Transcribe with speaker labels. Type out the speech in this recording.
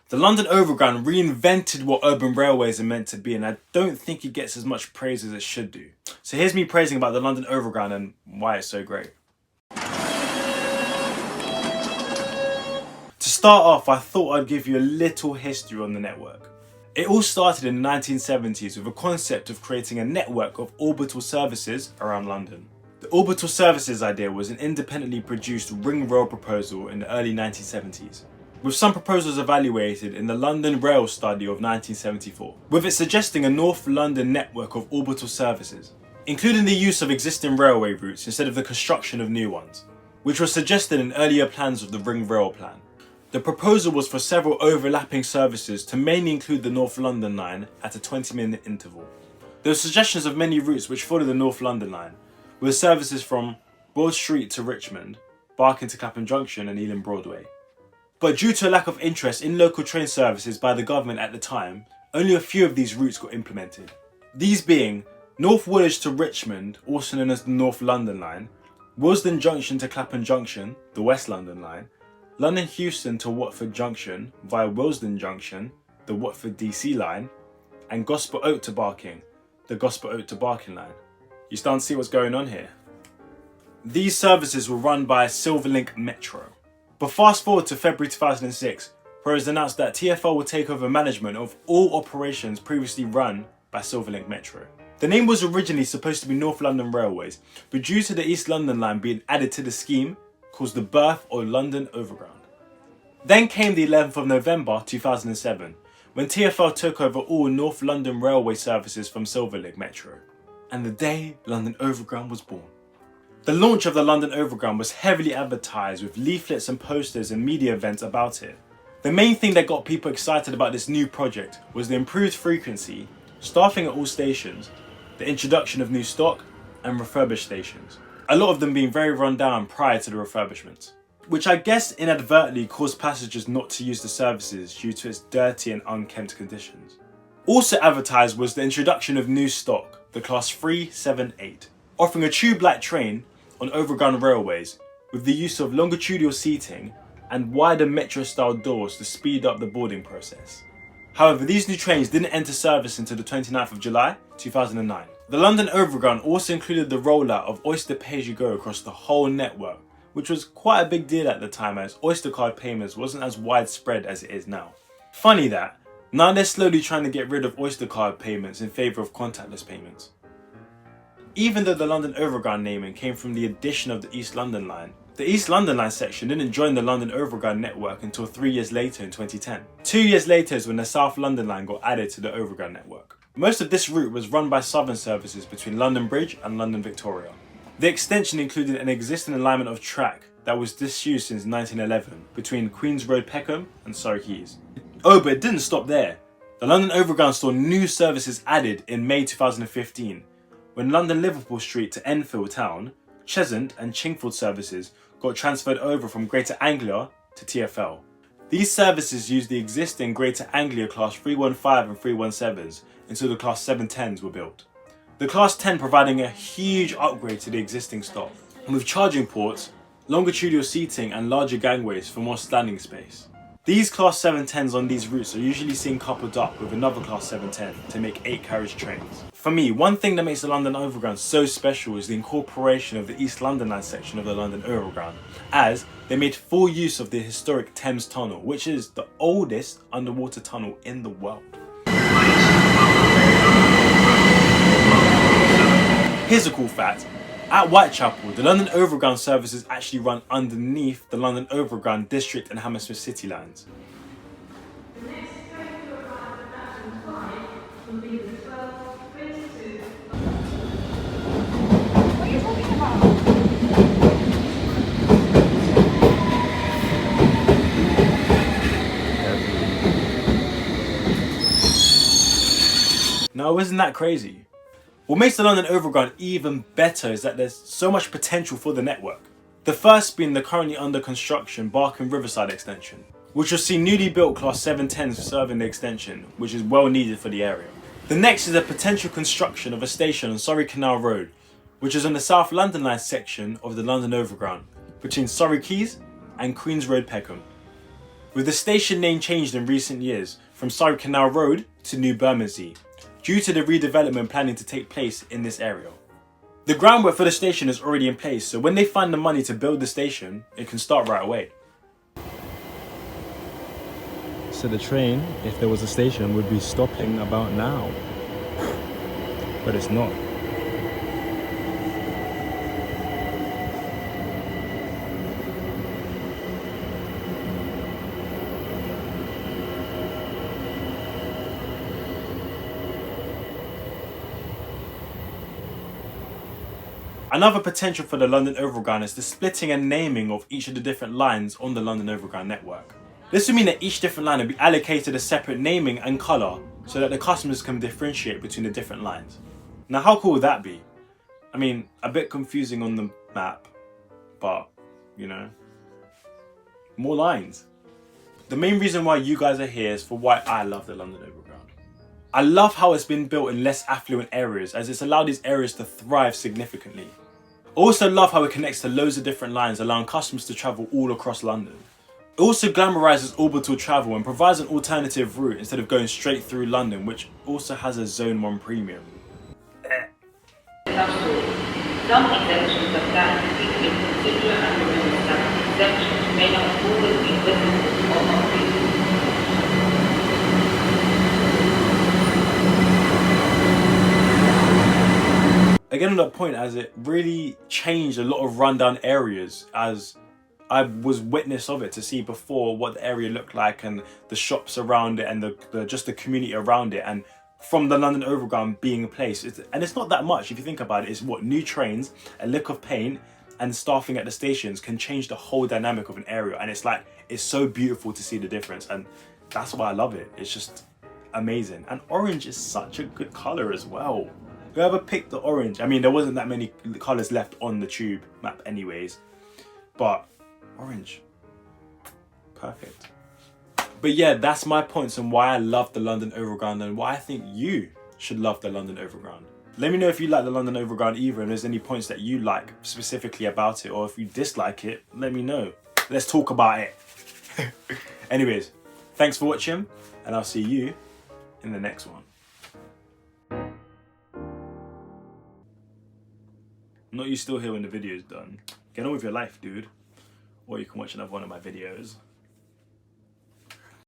Speaker 1: The London Overground reinvented what urban railways are meant to be, and I don't think it gets as much praise as it should do. So here's me praising about the London Overground and why it's so great. To start off, I thought I'd give you a little history on the network. It all started in the 1970s with a concept of creating a network of orbital services around London. The orbital services idea was an independently produced ring rail proposal in the early 1970s, with some proposals evaluated in the London Rail Study of 1974, with it suggesting a North London network of orbital services, including the use of existing railway routes instead of the construction of new ones, which was suggested in earlier plans of the Ring Rail Plan. The proposal was for several overlapping services to mainly include the North London line at a 20-minute interval. There were suggestions of many routes which followed the North London line, with services from Broad Street to Richmond, Barking to Clapham Junction and Ealing Broadway. But due to a lack of interest in local train services by the government at the time, only a few of these routes got implemented. These being North Woolwich to Richmond, also known as the North London line, Willesden Junction to Clapham Junction, the West London line, London Euston to Watford Junction via Willesden Junction, the Watford DC line, and Gospel Oak to Barking, the Gospel Oak to Barking line. You starting to see what's going on here? These services were run by Silverlink Metro. But fast forward to February 2006, where it was announced that TfL would take over management of all operations previously run by Silverlink Metro. The name was originally supposed to be North London Railways, but due to the East London line being added to the scheme, caused the birth of London Overground. Then came the 11th of November 2007, when TfL took over all North London Railway services from Silverlink Metro, and the day London Overground was born. The launch of the London Overground was heavily advertised with leaflets and posters and media events about it. The main thing that got people excited about this new project was the improved frequency, staffing at all stations, the introduction of new stock, and refurbished stations. A lot of them being very run down prior to the refurbishment, which I guess inadvertently caused passengers not to use the services due to its dirty and unkempt conditions. Also advertised was the introduction of new stock, the Class 378, offering a tube-like train on overground railways with the use of longitudinal seating and wider metro-style doors to speed up the boarding process. However, these new trains didn't enter service until the 29th of July 2009. The London Overground also included the rollout of Oyster Pay-As-You-Go across the whole network, which was quite a big deal at the time as Oyster card payments wasn't as widespread as it is now. Funny that, now they're slowly trying to get rid of Oyster card payments in favour of contactless payments. Even though the London Overground naming came from the addition of the East London line, the East London line section didn't join the London Overground network until 3 years later in 2010. 2 years later is when the South London line got added to the Overground network. Most of this route was run by Southern services between London Bridge and London Victoria. The extension included an existing alignment of track that was disused since 1911 between Queen's Road Peckham and Surrey Quays. Oh, but it didn't stop there. The London Overground saw new services added in May 2015, when London Liverpool Street to Enfield Town, Cheshunt and Chingford services got transferred over from Greater Anglia to TfL. These services used the existing Greater Anglia Class 315 and 317s until the Class 710s were built. The Class 10 providing a huge upgrade to the existing stock, with charging ports, longitudinal seating and larger gangways for more standing space. These Class 710s on these routes are usually seen coupled up with another Class 710 to make 8-carriage trains. For me, one thing that makes the London Overground so special is the incorporation of the East London line section of the London Overground, as they made full use of the historic Thames Tunnel, which is the oldest underwater tunnel in the world. Here's a cool fact. At Whitechapel, the London Overground services actually run underneath the London Overground District and Hammersmith City lines.
Speaker 2: The next train to arrive at Action 5 will be the 12:22. What are you talking about?
Speaker 1: Now, isn't that crazy? What makes the London Overground even better is that there's so much potential for the network. The first being the currently under construction Barking Riverside extension, which will see newly built Class 710s serving the extension, which is well needed for the area. The next is the potential construction of a station on Surrey Canal Road, which is on the South London line section of the London Overground, between Surrey Quays and Queen's Road Peckham. with the station name changed in recent years from Surrey Canal Road to New Bermondsey, due to the redevelopment planning to take place in this area. The groundwork for the station is already in place, so when they find the money to build the station, it can start right away.
Speaker 3: So the train, if there was a station, would be stopping about now. But it's not.
Speaker 1: Another potential for the London Overground is the splitting and naming of each of the different lines on the London Overground network. This would mean that each different line would be allocated a separate naming and colour so that the customers can differentiate between the different lines. Now how cool would that be? I mean, a bit confusing on the map, but, you know, more lines. The main reason why you guys are here is for why I love the London Overground. I love how it's been built in less affluent areas, as it's allowed these areas to thrive significantly. I also love how it connects to loads of different lines, allowing customers to travel all across London. It also glamorises orbital travel and provides an alternative route instead of going straight through London, which also has a Zone 1 premium.
Speaker 4: Some exemptions apply to people in particular and remember that exemptions may not always be visible or obvious.
Speaker 1: Again on that point, as it really changed a lot of rundown areas, as I was witness of it to see before what the area looked like and the shops around it and just the community around it, and from the London Overground being a place. And it's not that much if you think about it. It's what, new trains, a lick of paint and staffing at the stations can change the whole dynamic of an area, and it's like, it's so beautiful to see the difference, and that's why I love it. It's just amazing. And orange is such a good colour as well. Whoever picked the orange, I mean, there wasn't that many colours left on the tube map anyways, but orange, perfect. But yeah, that's my points on why I love the London Overground and why I think you should love the London Overground. Let me know if you like the London Overground either, and there's any points that you like specifically about it, or if you dislike it, let me know. Let's talk about it. Anyways, thanks for watching, and I'll see you in the next one. Not you still here when the video's done. Get on with your life, dude. Or you can watch another one of my videos.